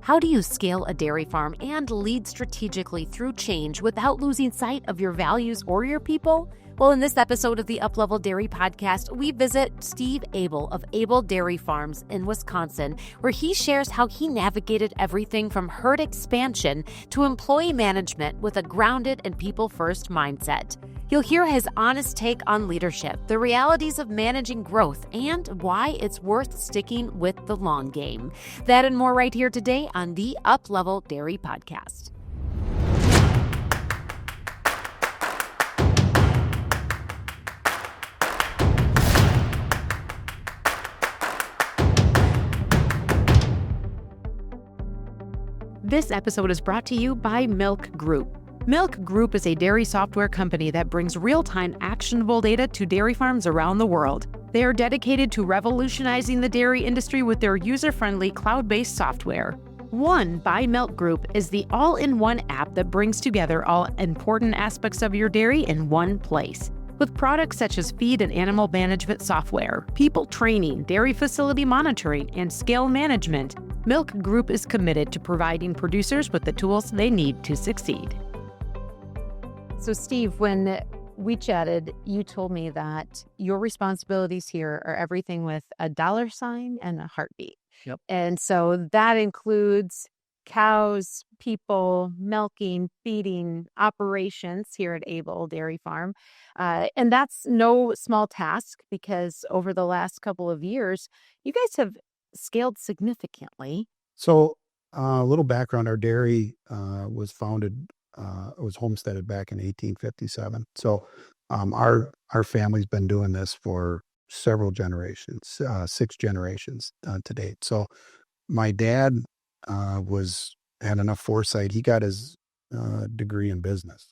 How do you scale a dairy farm and lead strategically through change without losing sight of your values or your people? Well, in this episode of the Uplevel Dairy Podcast, we visit Steve Abel of Abel Dairy Farms in Wisconsin, where he shares how he navigated everything from herd expansion to employee management with a grounded and people-first mindset. You'll hear his honest take on leadership, the realities of managing growth, and why it's worth sticking with the long game. That and more right here today on the Uplevel Dairy Podcast. This episode is brought to you by Milc Group. Milc Group is a dairy software company that brings real-time actionable data to dairy farms around the world. They are dedicated to revolutionizing the dairy industry with their user-friendly cloud-based software. One by Milc Group is the all-in-one app that brings together all important aspects of your dairy in one place. With products such as feed and animal management software, people training, dairy facility monitoring, and scale management, Milc Group is committed to providing producers with the tools they need to succeed. So Steve, when we chatted, you told me that your responsibilities here are everything with a $sign and a heartbeat. Yep. And so that includes cows, people, milking, feeding, operations here at Abel Dairy Farm. And that's no small task because over the last couple of years, you guys have scaled significantly. So a little background, our dairy was founded, it was homesteaded back in 1857. So our family's been doing this for several generations, 6 generations to date. So my dad had enough foresight. He got his degree in business.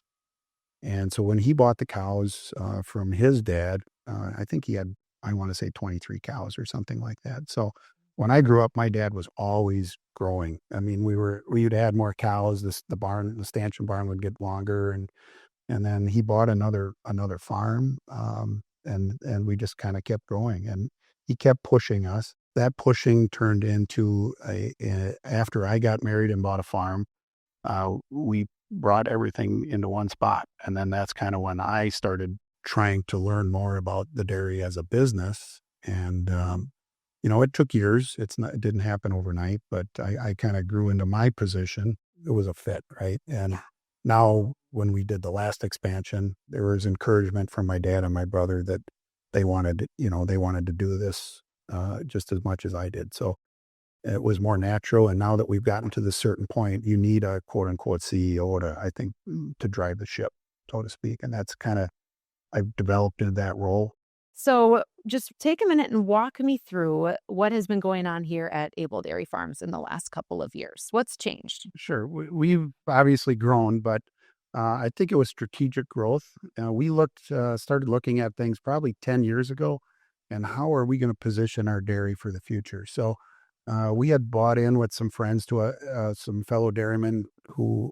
And so when he bought the cows from his dad, I think he had, I want to say 23 cows or something like that. So when I grew up, my dad was always growing. I mean, we'd add more cows. The stanchion barn would get longer, and then he bought another farm, and we just kind of kept growing. And he kept pushing us. That pushing turned into after I got married and bought a farm, we brought everything into one spot. And then that's kind of when I started trying to learn more about the dairy as a business. And, it took years. It didn't happen overnight, but I kind of grew into my position. It was a fit, right? And now when we did the last expansion, there was encouragement from my dad and my brother that they wanted to do this just as much as I did. So it was more natural. And now that we've gotten to this certain point, you need a quote unquote CEO to drive the ship, so to speak. And that's kind of, I've developed into that role. So just take a minute and walk me through what has been going on here at Abel Dairy Farms in the last couple of years. What's changed? Sure. We've obviously grown, but I think it was strategic growth. We started looking at things probably 10 years ago, and how are we going to position our dairy for the future? So we had bought in with some friends to some fellow dairymen who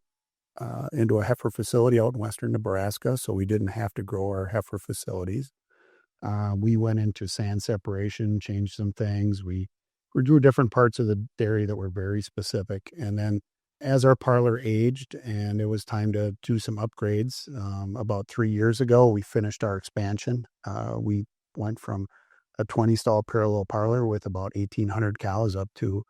into a heifer facility out in western Nebraska, so we didn't have to grow our heifer facilities. We went into sand separation, changed some things. We drew different parts of the dairy that were very specific. And then as our parlor aged and it was time to do some upgrades, about 3 years ago, we finished our expansion. We went from a 20-stall parallel parlor with about 1,800 cows up to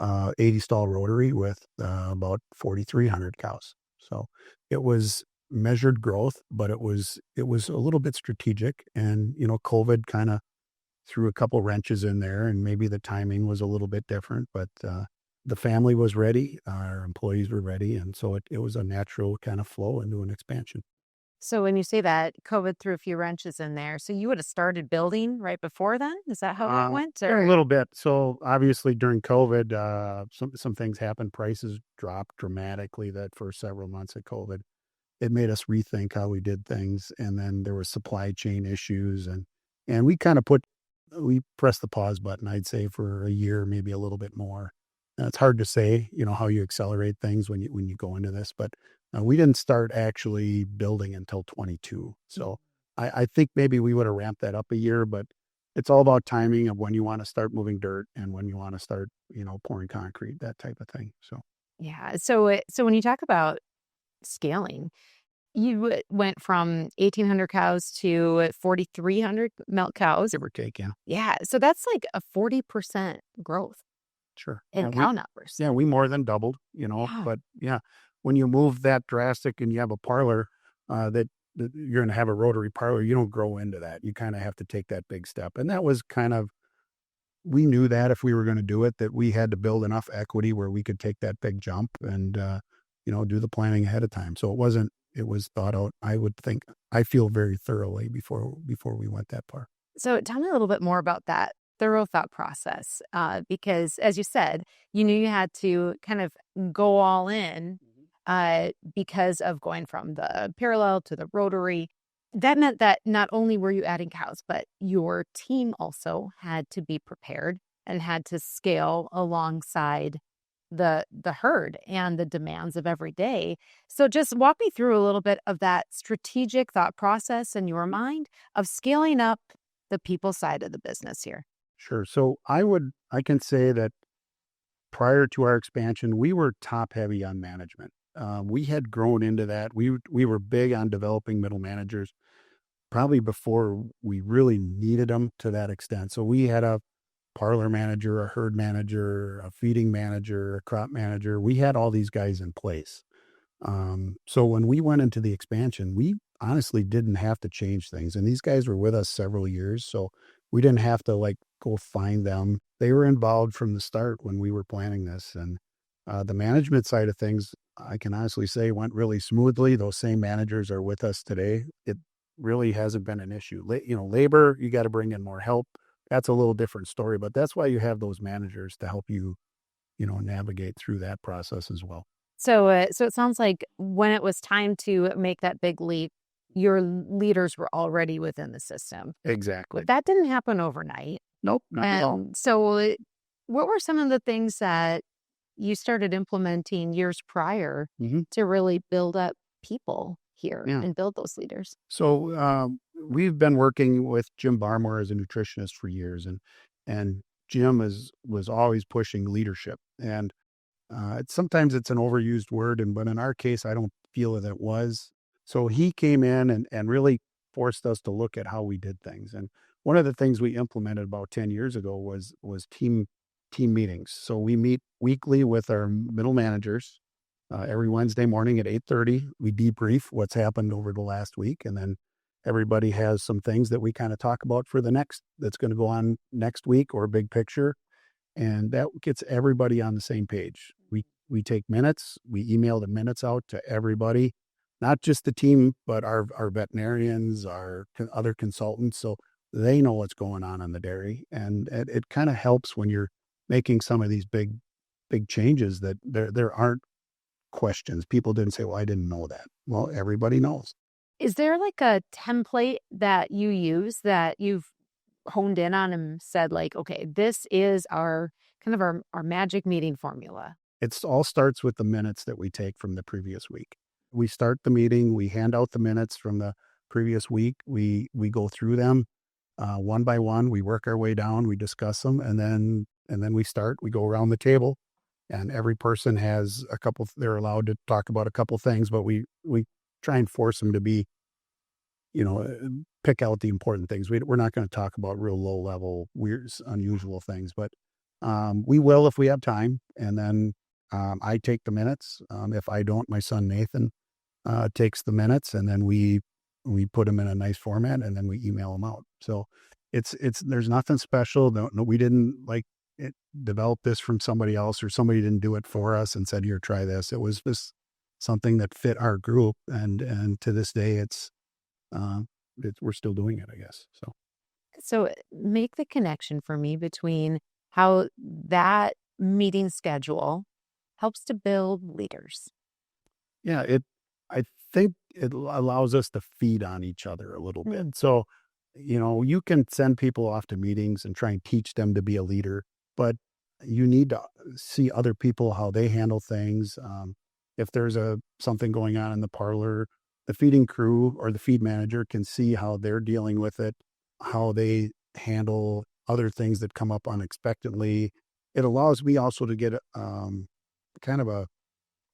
80-stall rotary with about 4,300 cows. So it was measured growth, but it was a little bit strategic. And, COVID kind of threw a couple wrenches in there, and maybe the timing was a little bit different, but the family was ready, our employees were ready. And so it was a natural kind of flow into an expansion. So when you say that COVID threw a few wrenches in there, so you would have started building right before then? Is that how that went? Or? A little bit. So obviously during COVID, some things happened. Prices dropped dramatically that for several months of COVID. It made us rethink how we did things. And then there was supply chain issues, and we kind of we pressed the pause button, I'd say, for a year, maybe a little bit more. Now, it's hard to say, how you accelerate things when you go into this, but we didn't start actually building until 22. So I think maybe we would have ramped that up a year, but it's all about timing of when you want to start moving dirt and when you want to start, pouring concrete, that type of thing. So Yeah. So when you talk about scaling, you went from 1,800 cows to 4,300 milk cows. give or take, yeah. Yeah. So that's like a 40% growth Sure. in And cow numbers. we more than doubled, Yeah. but yeah, when you move that drastic and you have a parlor, that you're going to have a rotary parlor, you don't grow into that. You kind of have to take that big step. And that was we knew that if we were going to do it, that we had to build enough equity where we could take that big jump and, do the planning ahead of time. So it was thought out. I feel very thoroughly before we went that far. So tell me a little bit more about that thorough thought process, because as you said, you knew you had to kind of go all in because of going from the parallel to the rotary. That meant that not only were you adding cows, but your team also had to be prepared and had to scale alongside the herd and the demands of every day. So just walk me through a little bit of that strategic thought process in your mind of scaling up the people side of the business here. Sure. So I can say that prior to our expansion, we were top heavy on management. We had grown into that. We were big on developing middle managers, probably before we really needed them to that extent. So we had a parlor manager, a herd manager, a feeding manager, a crop manager. We had all these guys in place. So when we went into the expansion, we honestly didn't have to change things. And these guys were with us several years. So we didn't have to like go find them. They were involved from the start when we were planning this. And the management side of things, I can honestly say went really smoothly. Those same managers are with us today. It really hasn't been an issue. Labor, you got to bring in more help. That's a little different story, but that's why you have those managers to help you, navigate through that process as well. So it sounds like when it was time to make that big leap, your leaders were already within the system. Exactly. But that didn't happen overnight. Nope, not at all. So what were some of the things that you started implementing years prior to really build up people here Yeah. and build those leaders? So we've been working with Jim Barmore as a nutritionist for years, and Jim was always pushing leadership. And sometimes it's an overused word, but in our case, I don't feel that it was. So he came in and really forced us to look at how we did things. And one of the things we implemented about 10 years ago was team meetings. So we meet weekly with our middle managers. Every Wednesday morning at 8:30, we debrief what's happened over the last week, and then everybody has some things that we kind of talk about for that's going to go on next week, or big picture, and that gets everybody on the same page. We take minutes, we email the minutes out to everybody, not just the team, but our veterinarians, our other consultants, so they know what's going on in the dairy, and it kind of helps when you're making some of these big changes that there aren't questions. People didn't say, well, I didn't know that. Well, everybody knows. Is there like a template that you use that you've honed in on and said like, okay, this is our kind of our magic meeting formula? It all starts with the minutes that we take from the previous week. We start the meeting, we hand out the minutes from the previous week. We go through them one by one. We work our way down, we discuss them, and then we go around the table, and every person has they're allowed to talk about a couple things, but we try and force them to be, pick out the important things. We're not going to talk about real low level, weird, unusual things, but we will if we have time. And then I take the minutes. If I don't, my son Nathan takes the minutes, and then we put them in a nice format, and then we email them out. So there's nothing special. No, we didn't develop this from somebody else, or somebody didn't do it for us and said, here, try this. It was just something that fit our group. And to this day, we're still doing it, I guess. So make the connection for me between how that meeting schedule helps to build leaders. Yeah, I think it allows us to feed on each other a little bit. So, you can send people off to meetings and try and teach them to be a leader, but you need to see other people, how they handle things. If there's something going on in the parlor, the feeding crew or the feed manager can see how they're dealing with it, how they handle other things that come up unexpectedly. It allows me also to get kind of a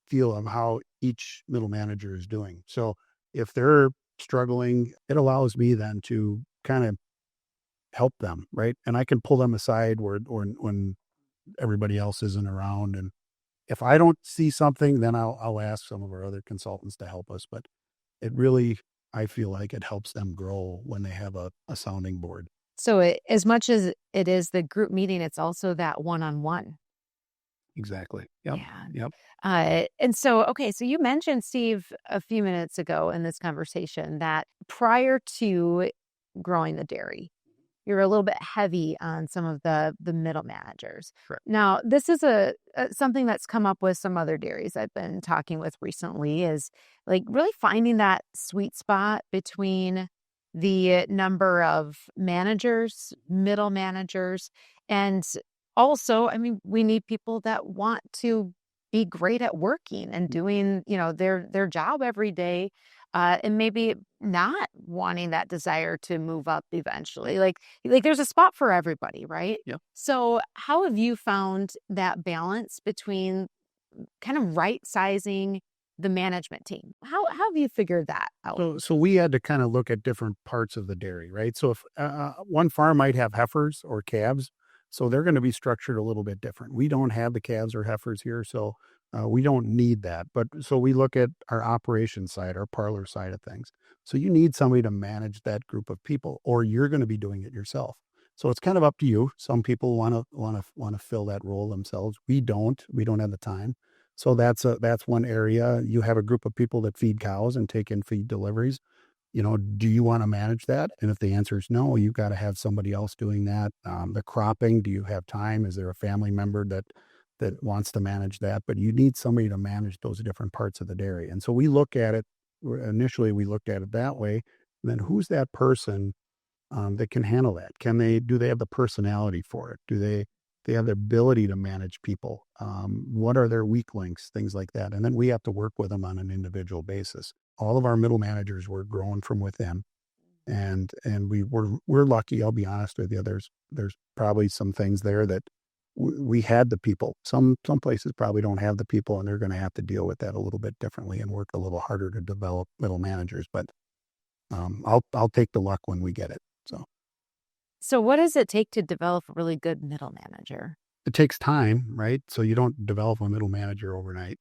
feel of how each middle manager is doing. So if they're struggling, it allows me then to kind of help them, right? And I can pull them aside where or when everybody else isn't around. And if I don't see something, then I'll ask some of our other consultants to help us. But it really, I feel like it helps them grow when they have a sounding board. So as much as it is the group meeting, it's also that one-on-one. Exactly. Yep. Yeah. Yep. And so, okay, so you mentioned, Steve, a few minutes ago in this conversation that prior to growing the dairy, you're a little bit heavy on some of the middle managers. Correct. Now, this is something that's come up with some other dairies I've been talking with recently, is like really finding that sweet spot between the number of managers, middle managers, and also, I mean, we need people that want to be great at working and doing, their job every day, and maybe not wanting that desire to move up eventually. Like there's a spot for everybody, right? Yeah. So how have you found that balance between kind of right sizing the management team? How have you figured that out? So we had to kind of look at different parts of the dairy, right? So if one farm might have heifers or calves, so they're going to be structured a little bit different. We don't have the calves or heifers here, so we don't need that. But so we look at our operations side, our parlor side of things. So you need somebody to manage that group of people, or you're going to be doing it yourself. So it's kind of up to you. Some people want to fill that role themselves. We don't. We don't have the time. So that's one area. You have a group of people that feed cows and take in feed deliveries. Do you want to manage that? And if the answer is no, you've got to have somebody else doing that. The cropping, do you have time? Is there a family member that wants to manage that? But you need somebody to manage those different parts of the dairy. And so we look at it, initially we looked at it that way. And then who's that person that can handle that? Do they have the personality for it? Do they have the ability to manage people? What are their weak links? Things like that. And then we have to work with them on an individual basis. All of our middle managers were grown from within, and we're lucky. I'll be honest with you. There's probably some things there that we had the people. Some places probably don't have the people, and they're going to have to deal with that a little bit differently and work a little harder to develop middle managers. But I'll take the luck when we get it. So what does it take to develop a really good middle manager? It takes time, right? So you don't develop a middle manager overnight.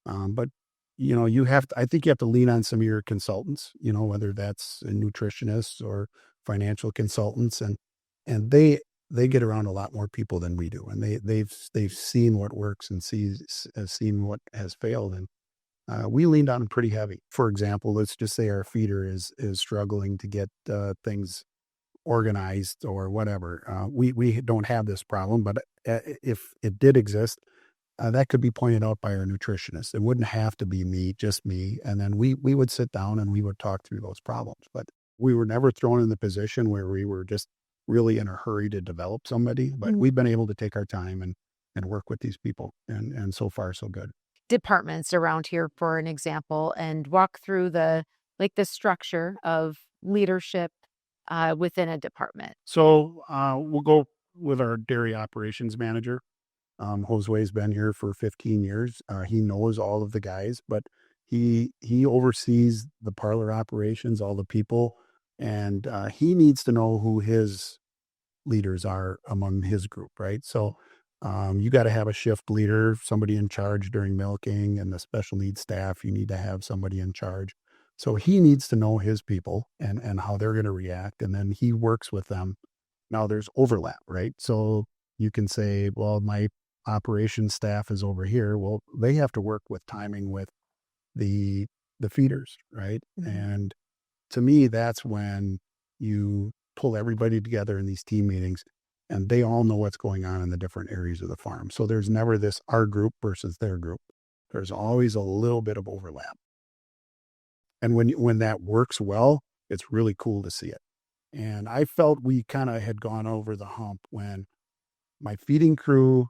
But I think you have to lean on some of your consultants, whether that's a nutritionist or financial consultants, and they get around a lot more people than we do. And they've seen what works and has seen what has failed. And we leaned on them pretty heavy. For example, let's just say our feeder is struggling to get things organized or whatever. We don't have this problem, but if it did exist, that could be pointed out by our nutritionist. It wouldn't have to be just me. And then we would sit down and we would talk through those problems. But we were never thrown in the position where we were just really in a hurry to develop somebody. But we've been able to take our time and work with these people. And so far, so good. Departments around here, for an example, and walk through the structure of leadership within a department. So we'll go with our dairy operations manager. Josue's been here for 15 years. He knows all of the guys, but he oversees the parlor operations, all the people, and he needs to know who his leaders are among his group, right? So you got to have a shift leader, somebody in charge during milking, and the special needs staff, you need to have somebody in charge. So he needs to know his people and how they're going to react, and then he works with them. Now there's overlap, right? So you can say, well, my operations staff is over here. Well, they have to work with timing with the feeders, right? Mm-hmm. And to me, that's when you pull everybody together in these team meetings and they all know what's going on in the different areas of the farm. So there's never this our group versus their group. There's always a little bit of overlap. And when that works well, it's really cool to see it. And I felt we kind of had gone over the hump when my feeding crew,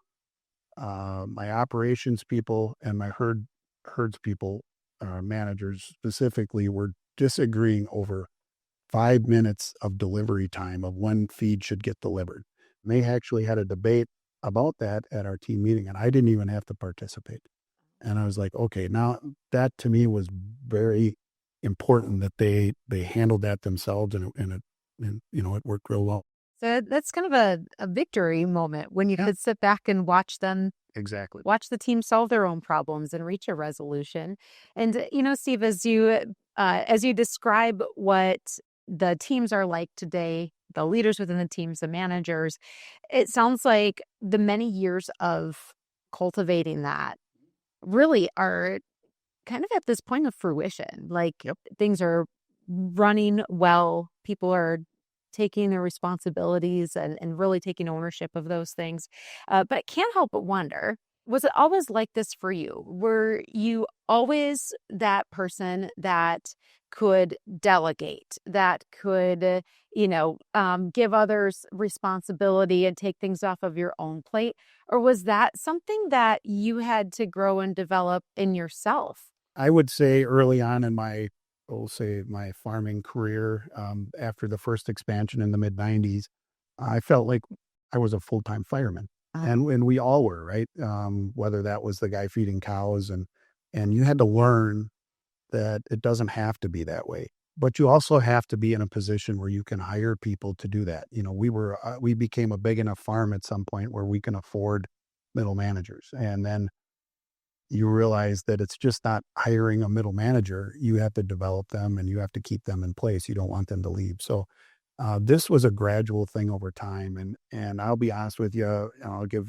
my operations people, and my herds people, managers specifically, were disagreeing over 5 minutes of delivery time of when feed should get delivered. And they actually had a debate about that at our team meeting, and I didn't even have to participate. And I was like, okay, now that to me was very important that they handled that themselves, and it worked real well. So that's kind of a victory moment when you Yeah. could sit back and watch them, Exactly. watch the team solve their own problems and reach a resolution. And, Steve, as you describe what the teams are like today, the leaders within the teams, the managers, it sounds like the many years of cultivating that really are kind of at this point of fruition. Like Yep. things are running well. People are taking their responsibilities and really taking ownership of those things. But I can't help but wonder, was it always like this for you? Were you always that person that could delegate, that could, give others responsibility and take things off of your own plate? Or was that something that you had to grow and develop in yourself? I would say early on in my farming career, after the first expansion in the mid '90s, I felt like I was a full-time fireman, and we all were, right? Whether that was the guy feeding cows, and you had to learn that it doesn't have to be that way. But you also have to be in a position where you can hire people to do that. We became a big enough farm at some point where we can afford middle managers, and then you realize that it's just not hiring a middle manager. You have to develop them and you have to keep them in place. You don't want them to leave. So this was a gradual thing over time. And I'll be honest with you,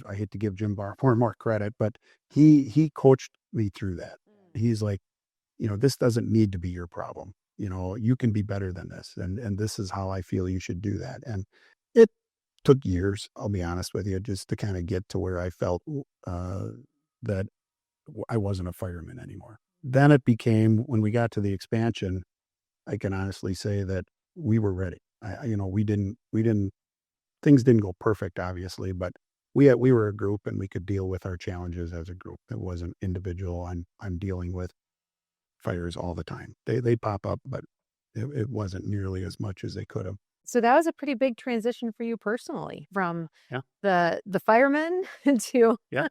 I hate to give Jim Barmore more credit, but he coached me through that. He's like, this doesn't need to be your problem. You can be better than this. And this is how I feel you should do that. And it took years, I'll be honest with you, just to kind of get to where I felt that I wasn't a fireman anymore. Then it became, when we got to the expansion, I can honestly say that we were ready. Things didn't go perfect, obviously, but we were a group and we could deal with our challenges as a group. It wasn't individual. I'm dealing with fires all the time. They pop up, but it wasn't nearly as much as they could have. So that was a pretty big transition for you personally, from Yeah. the fireman to Yeah.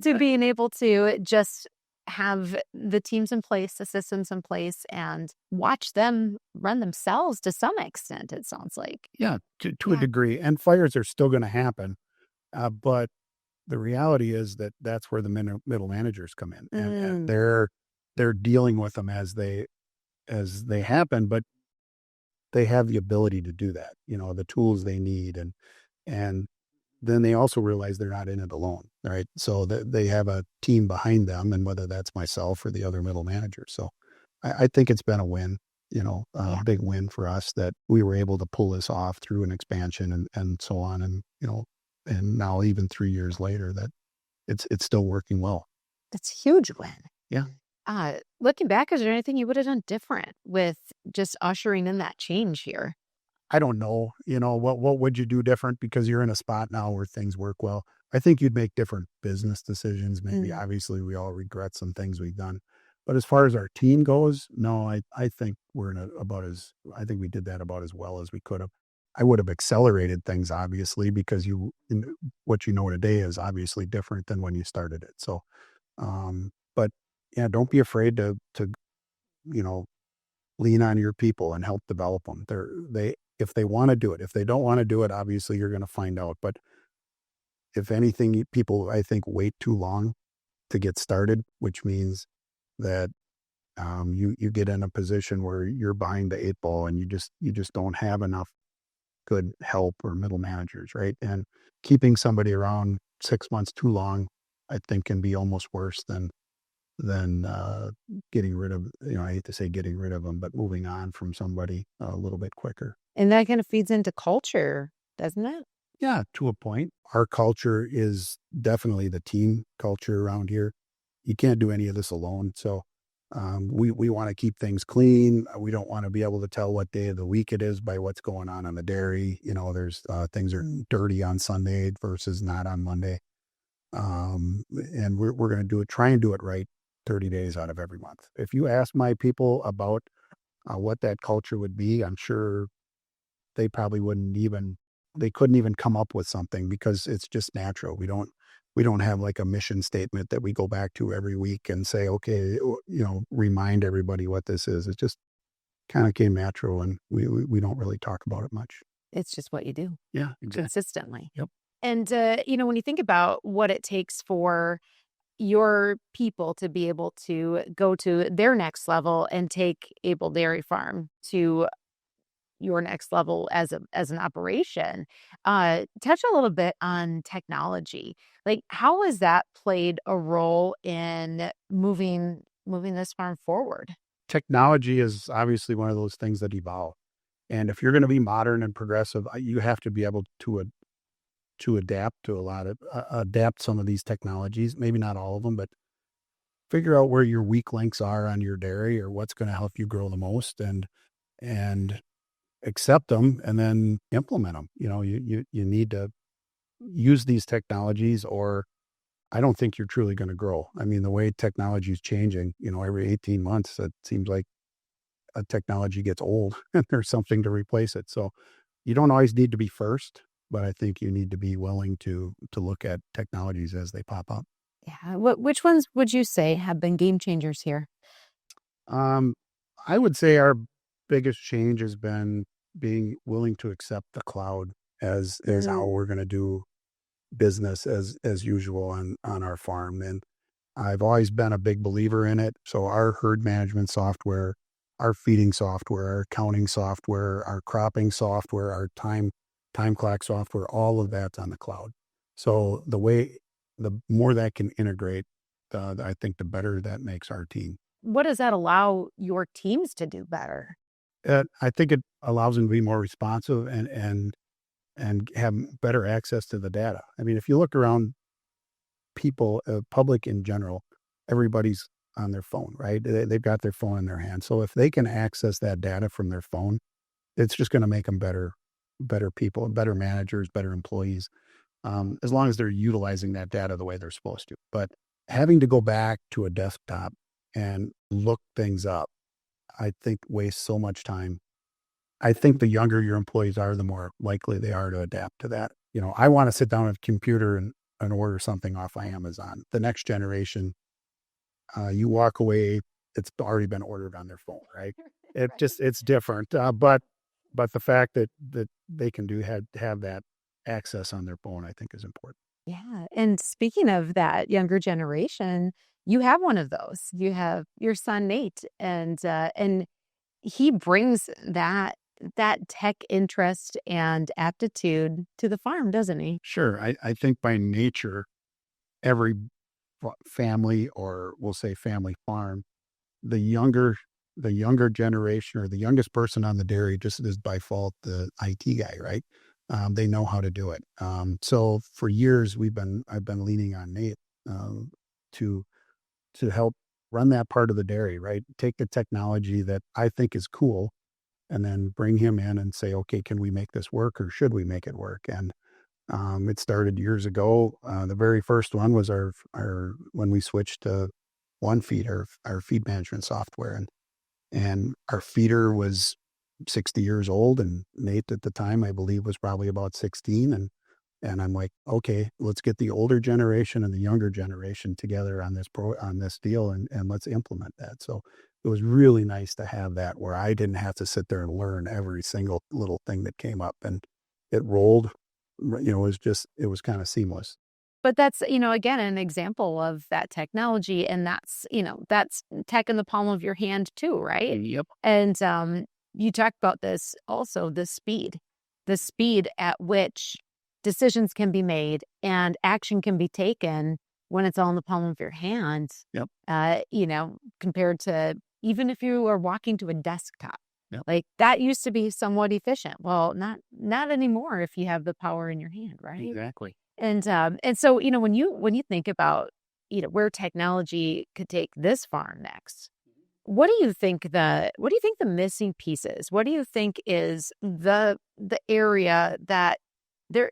to being able to just have the teams in place, the systems in place, and watch them run themselves to some extent, it sounds like. Yeah, to a degree. And fires are still going to happen. But the reality is that that's where the middle managers come in, and they're dealing with them as they happen, but they have the ability to do that, the tools they need. And then they also realize they're not in it alone. Right. So they have a team behind them, and whether that's myself or the other middle managers. So I think it's been a win, big win for us that we were able to pull this off through an expansion and so on. And, and now even 3 years later that it's still working well. That's a huge win. Yeah. Looking back, is there anything you would have done different with just ushering in that change here? I don't know, what would you do different because you're in a spot now where things work well. I think you'd make different business decisions. Maybe obviously we all regret some things we've done, but as far as our team goes, no, I think I think we did that about as well as we could have. I would have accelerated things obviously because what you know today is obviously different than when you started it. So, but yeah, don't be afraid to, lean on your people and help develop them. If they want to do it. If they don't want to do it, obviously you're going to find out. But if anything, people, I think, wait too long to get started, which means that you get in a position where you're behind the 8 ball and you just don't have enough good help or middle managers, right? And keeping somebody around 6 months too long, I think, can be almost worse than getting rid of, I hate to say getting rid of them, but moving on from somebody a little bit quicker. And that kind of feeds into culture, doesn't it? Yeah, to a point. Our culture is definitely the team culture around here. You can't do any of this alone. So we want to keep things clean. We don't want to be able to tell what day of the week it is by what's going on the dairy. There's things are dirty on Sunday versus not on Monday. And we're going to try and do it right 30 days out of every month. If you ask my people about what that culture would be, I'm sure they probably they couldn't even come up with something because it's just natural. We don't have like a mission statement that we go back to every week and say, okay, remind everybody what this is. It just kind of came natural, and we don't really talk about it much. It's just what you do. Yeah, exactly. Consistently. Yep. And, when you think about what it takes for your people to be able to go to their next level and take Abel Dairy Farm to your next level as an operation, touch a little bit on technology. Like, how has that played a role in moving this farm forward? Technology is obviously one of those things that evolve. And if you're going to be modern and progressive, you have to be able to adapt to adapt some of these technologies, maybe not all of them, but figure out where your weak links are on your dairy or what's going to help you grow the most, and accept them and then implement them. You need to use these technologies, or I don't think you're truly going to grow. I mean, the way technology is changing, every 18 months, it seems like a technology gets old and there's something to replace it. So you don't always need to be first, but I think you need to be willing to look at technologies as they pop up. Yeah. Which ones would you say have been game changers here? Um, I would say our biggest change has been being willing to accept the cloud as how we're going to do business as usual on our farm. And I've always been a big believer in it. So our herd management software, our feeding software, our accounting software, our cropping software, our time clock software, all of that's on the cloud. So the more that can integrate, I think the better that makes our team. What does that allow your teams to do better? I think it allows them to be more responsive and have better access to the data. I mean, if you look around, people, public in general, everybody's on their phone, right? They've got their phone in their hand. So if they can access that data from their phone, it's just going to make them better people, better managers, better employees, as long as they're utilizing that data the way they're supposed to. But having to go back to a desktop and look things up, I think wastes so much time. I think the younger your employees are, the more likely they are to adapt to that. I want to sit down at a computer and order something off of Amazon. The next generation, you walk away, it's already been ordered on their phone, right? It's different. But the fact that they can have that access on their phone, I think is important. Yeah. And speaking of that younger generation, you have one of those. You have your son Nate, and he brings that tech interest and aptitude to the farm, doesn't he? Sure. I think by nature, every family, or we'll say family farm, the younger generation or the youngest person on the dairy just is by fault the IT guy, right? They know how to do it. So for years I've been leaning on Nate to help run that part of the dairy, right? Take the technology that I think is cool, and then bring him in and say, okay, can we make this work, or should we make it work? And it started years ago. The very first one was our when we switched to one feed, our feed management software, and our feeder was 60 years old, and Nate at the time, I believe, was probably about 16. And I'm like, okay, let's get the older generation and the younger generation together on this deal, and let's implement that. So it was really nice to have that, where I didn't have to sit there and learn every single little thing that came up, and it rolled. It was kind of seamless. But that's, again, an example of that technology, and that's tech in the palm of your hand too, right? Yep. And you talked about this also, the speed at which decisions can be made and action can be taken when it's all in the palm of your hand. Yep. Compared to even if you are walking to a desktop. Yep. Like that used to be somewhat efficient. Well, not anymore if you have the power in your hand, right? Exactly. And so, when you think about, where technology could take this farm next, what do you think the missing pieces? What do you think is the area that there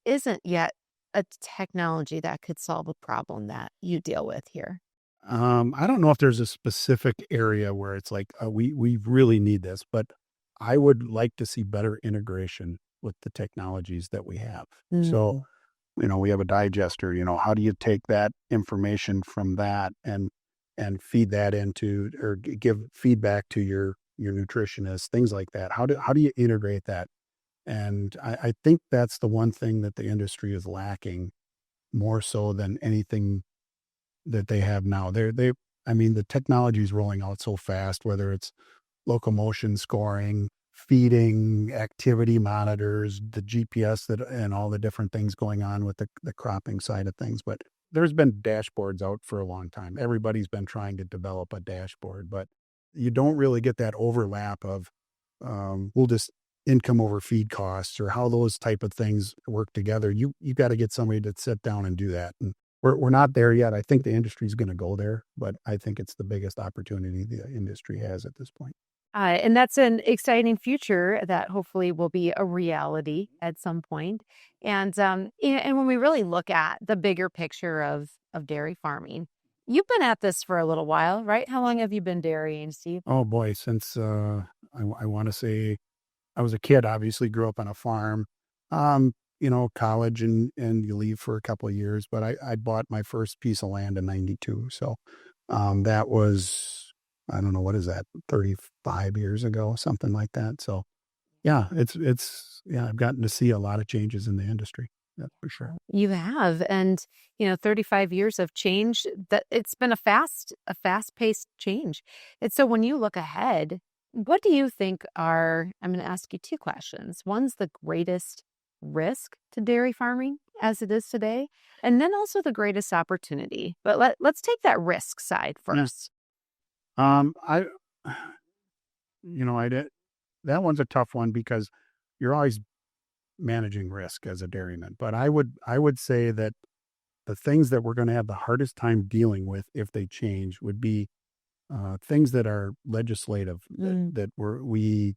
isn't yet a technology that could solve a problem that you deal with here? I don't know if there's a specific area where it's like, we really need this, but I would like to see better integration with the technologies that we have. So, Mm. we have a digester, how do you take that information from that and feed that into, or give feedback to your nutritionist, things like that. How do you integrate that? And I think that's the one thing that the industry is lacking more so than anything that they have now. I mean, the technology is rolling out so fast, whether it's locomotion scoring, feeding, activity monitors, the GPS and all the different things going on with the cropping side of things. But there's been dashboards out for a long time. Everybody's been trying to develop a dashboard, but you don't really get that overlap of, we'll just income over feed costs or how those type of things work together. You got to get somebody to sit down and do that. And we're not there yet. I think the industry is going to go there, but I think it's the biggest opportunity the industry has at this point. And that's an exciting future that hopefully will be a reality at some point. And when we really look at the bigger picture of dairy farming, you've been at this for a little while, right? How long have you been dairying, Steve? Oh boy, since I want to say I was a kid, obviously grew up on a farm, college and you leave for a couple of years, but I bought my first piece of land in 92. So that was, I don't know, what is that, 35 years ago, something like that. So yeah, yeah, I've gotten to see a lot of changes in the industry. That's for sure. You have, and 35 years of change. That it's been a fast-paced change. And so, when you look ahead, what do you think are? I'm going to ask you two questions. One's the greatest risk to dairy farming as it is today, and then also the greatest opportunity. But let's take that risk side Yeah. first. I, I did, that one's a tough one because you're always managing risk as a dairyman. But I would say that the things that we're going to have the hardest time dealing with if they change would be things that are legislative Mm. we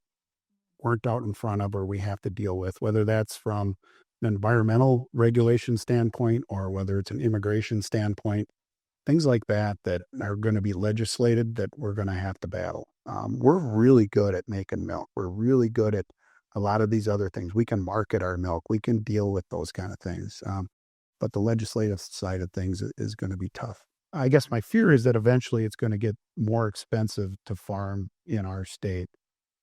weren't out in front of or we have to deal with, whether that's from an environmental regulation standpoint or whether it's an immigration standpoint, things like that that are going to be legislated that we're going to have to battle. We're really good at making milk. We're really good at a lot of these other things. We can market our milk. We can deal with those kind of things. But the legislative side of things is going to be tough. I guess my fear is that eventually it's going to get more expensive to farm in our state.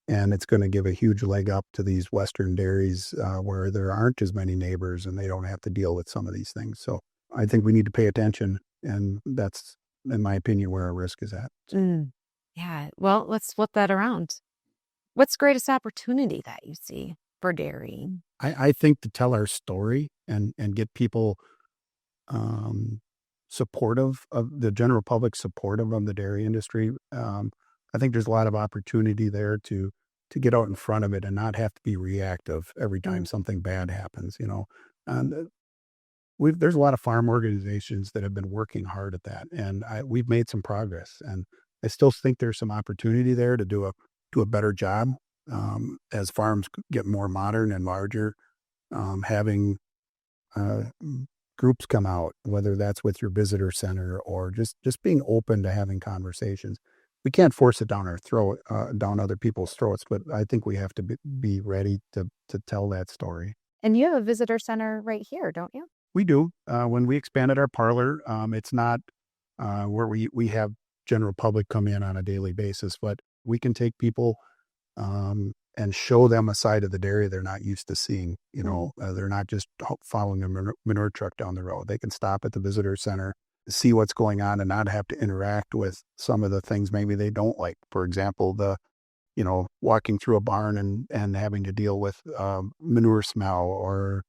And it's going to give a huge leg up to these Western dairies where there aren't as many neighbors and they don't have to deal with some of these things. So I think we need to pay attention. And that's, in my opinion, where our risk is at. Mm. Yeah. Well, let's flip that around. What's the greatest opportunity that you see for dairying? I think to tell our story and get people supportive of the general public, supportive of the dairy industry. I think there's a lot of opportunity there to get out in front of it and not have to be reactive every time Mm. something bad happens. And there's a lot of farm organizations that have been working hard at that, and we've made some progress. And I still think there's some opportunity there to do a better job as farms get more modern and larger. Having groups come out, whether that's with your visitor center or just being open to having conversations. We can't force it down our throat, down other people's throats, but I think we have to be ready to tell that story. And you have a visitor center right here, don't you? We do. When we expanded our parlor, it's not where we have general public come in on a daily basis, but we can take people and show them a side of the dairy they're not used to seeing. They're not just following a manure truck down the road. They can stop at the visitor center, see what's going on, and not have to interact with some of the things maybe they don't like. For example, walking through a barn and having to deal with manure smell or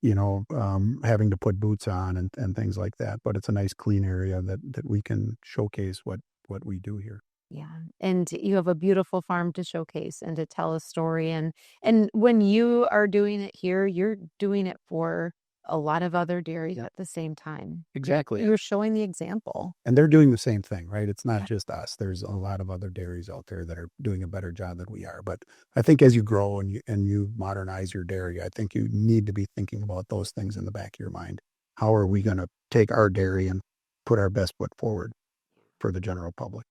having to put boots on and things like that. But it's a nice clean area that we can showcase what we do here. Yeah. And you have a beautiful farm to showcase and to tell a story. And when you are doing it here, you're doing it for a lot of other dairies Yeah. at the same time. Exactly. You're showing the example. And they're doing the same thing, right? It's not Yeah. just us. There's a lot of other dairies out there that are doing a better job than we are. But I think as you grow and you modernize your dairy, I think you need to be thinking about those things in the back of your mind. How are we going to take our dairy and put our best foot forward? for the general public.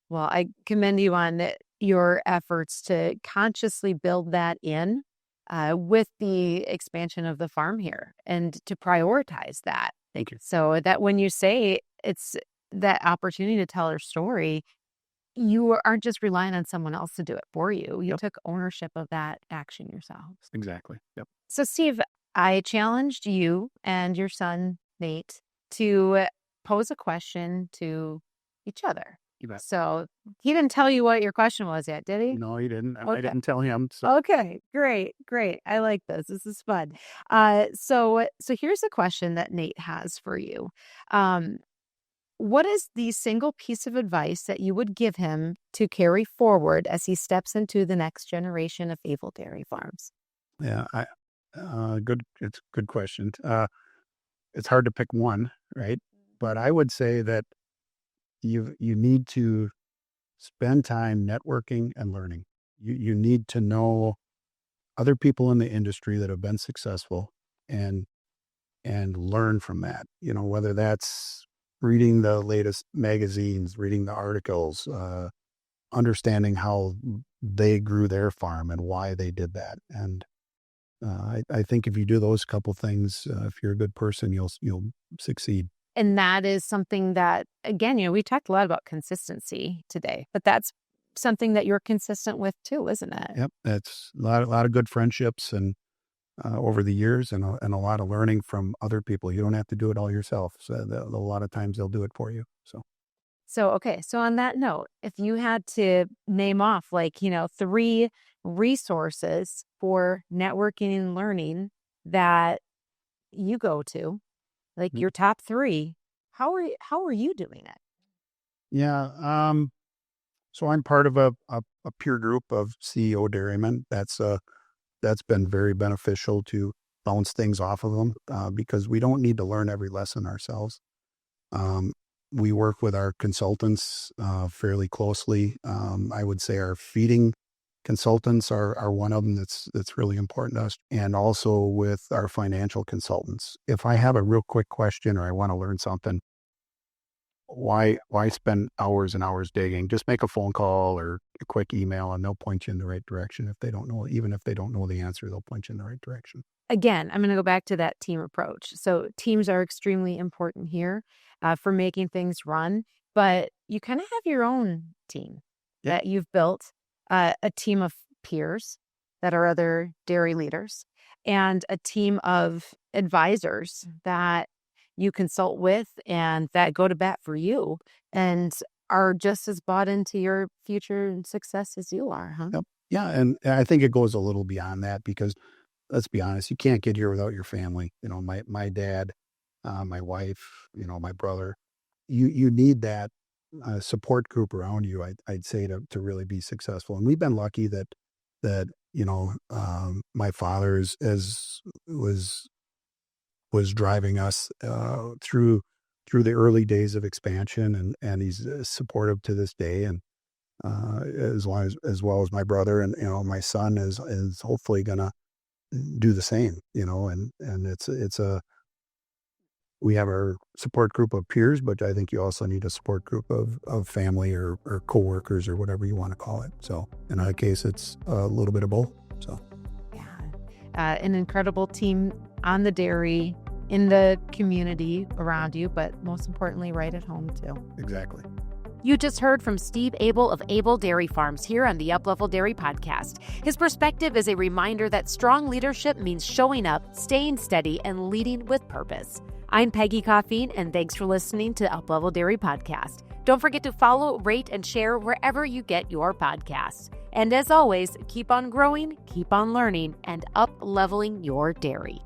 Well, I commend you on your efforts to consciously build that in with the expansion of the farm here and to prioritize that. Thank you. So that when you say it's that opportunity to tell our story, you aren't just relying on someone else to do it for you. You Yep. took ownership of that action yourselves. Exactly. Yep. So, Steve, I challenged you and your son, Nate, to pose a question to each other. You bet. So he didn't tell you what your question was yet, did he? No, he didn't. I Okay. didn't tell him. So Okay, great. I like this. This is fun. So here's a question that Nate has for you. What is the single piece of advice that you would give him to carry forward as he steps into the next generation of Abel Dairy Farms? yeah, good. It's a good question. It's hard to pick one, right? But I would say that you need to spend time networking and learning. You need to know other people in the industry that have been successful and learn from that. Whether that's reading the latest magazines, reading the articles, understanding how they grew their farm and why they did that. And I think if you do those couple things, if you're a good person, you'll succeed. And that is something that, again, we talked a lot about consistency today, but that's something that you're consistent with too, isn't it? Yep, that's a lot of good friendships and over the years, and a lot of learning from other people. You don't have to do it all yourself. So a lot of times they'll do it for you. So, okay. So on that note, if you had to name off 3 resources for networking and learning that you go to, like your top 3, how are you doing it? Yeah. So I'm part of a peer group of CEO dairymen. That's been very beneficial to bounce things off of them because we don't need to learn every lesson ourselves. We work with our consultants fairly closely. I would say our feeding consultants are one of them that's really important to us, and also with our financial consultants. If I have a real quick question or I want to learn something, why spend hours and hours digging? Just make a phone call or a quick email and they'll point you in the right direction. If they don't know, even if they don't know the answer, they'll point you in the right direction. Again, I'm going to go back to that team approach. So teams are extremely important here for making things run, but you kind of have your own team that you've built, a team of peers that are other dairy leaders, and a team of advisors that you consult with and that go to bat for you and are just as bought into your future and success as you are, huh? Yep. Yeah, and I think it goes a little beyond that because let's be honest, you can't get here without your family. My dad, my wife, my brother. You need that support group around you. I'd say to really be successful. And we've been lucky that my father was driving us through the early days of expansion, and he's supportive to this day, and as well as my brother, and my son is hopefully gonna do the same. And we have our support group of peers, but I think you also need a support group of family or coworkers or whatever you want to call it. So in our case, it's a little bit of both. So yeah, an incredible team on the dairy, in the community around you, but most importantly, right at home too. Exactly. You just heard from Steve Abel of Abel Dairy Farms here on the Uplevel Dairy Podcast. His perspective is a reminder that strong leadership means showing up, staying steady, and leading with purpose. I'm Peggy Coffeen, and thanks for listening to Uplevel Dairy Podcast. Don't forget to follow, rate, and share wherever you get your podcasts. And as always, keep on growing, keep on learning, and up-leveling your dairy.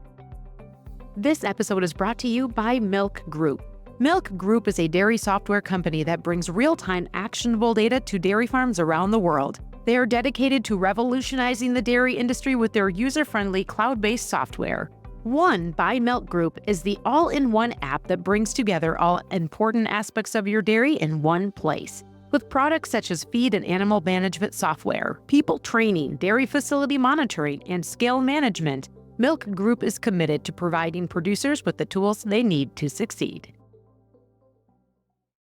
This episode is brought to you by Milc Group. Milc Group is a dairy software company that brings real-time actionable data to dairy farms around the world. They are dedicated to revolutionizing the dairy industry with their user-friendly cloud-based software. One by Milc Group is the all-in-one app that brings together all important aspects of your dairy in one place. With products such as feed and animal management software, people training, dairy facility monitoring, and scale management, Milc Group is committed to providing producers with the tools they need to succeed.